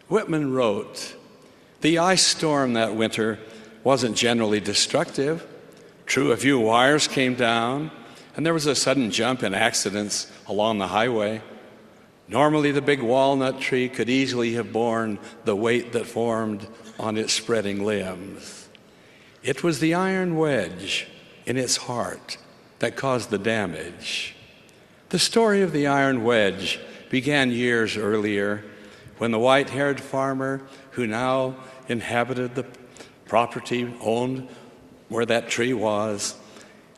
Whitman wrote, "The ice storm that winter wasn't generally destructive. True, a few wires came down, and there was a sudden jump in accidents along the highway. Normally, the big walnut tree could easily have borne the weight that formed on its spreading limbs. It was the iron wedge in its heart that caused the damage." The story of the iron wedge began years earlier when the white-haired farmer who now inhabited the property owned where that tree was,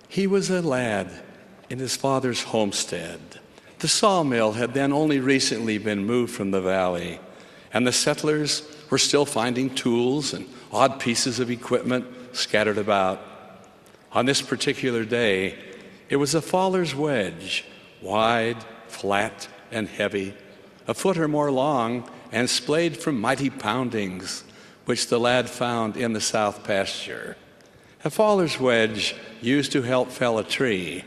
he was a lad in his father's homestead. The sawmill had then only recently been moved from the valley, and the settlers were still finding tools and odd pieces of equipment scattered about. On this particular day, it was a faller's wedge, wide, flat, and heavy, a foot or more long, and splayed from mighty poundings, which the lad found in the south pasture. A faller's wedge, used to help fell a tree,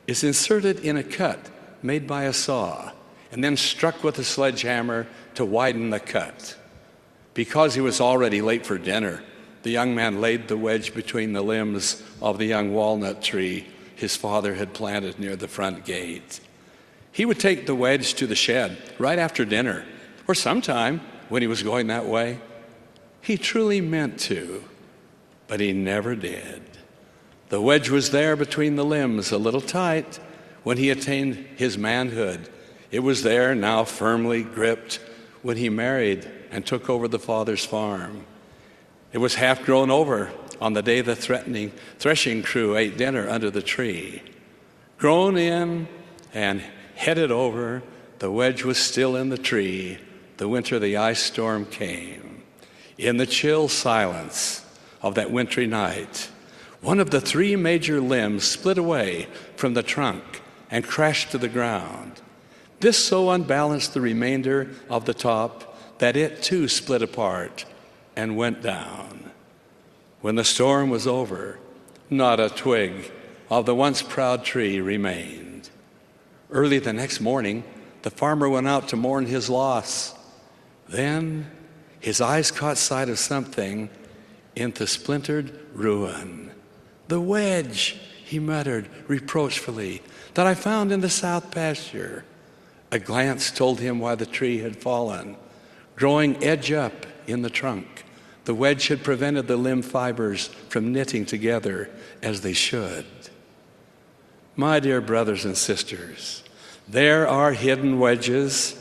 is inserted in a cut made by a saw, and then struck with a sledgehammer to widen the cut. Because he was already late for dinner, the young man laid the wedge between the limbs of the young walnut tree his father had planted near the front gate. He would take the wedge to the shed right after dinner, or sometime when he was going that way. He truly meant to, but he never did. The wedge was there between the limbs, a little tight, when he attained his manhood. It was there, now firmly gripped, when he married and took over the father's farm. It was half grown over on the day the threshing crew ate dinner under the tree. Grown in and headed over, the wedge was still in the tree the winter the ice storm came. In the chill silence of that wintry night, one of the three major limbs split away from the trunk and crashed to the ground. This so unbalanced the remainder of the top that it too split apart and went down. When the storm was over, not a twig of the once proud tree remained. Early the next morning, the farmer went out to mourn his loss. Then his eyes caught sight of something in the splintered ruin. "The wedge," he muttered reproachfully, "that I found in the south pasture." A glance told him why the tree had fallen. Growing edge up in the trunk, the wedge had prevented the limb fibers from knitting together as they should. My dear brothers and sisters, there are hidden wedges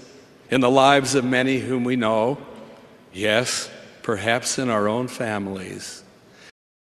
in the lives of many whom we know. Yes, perhaps in our own families.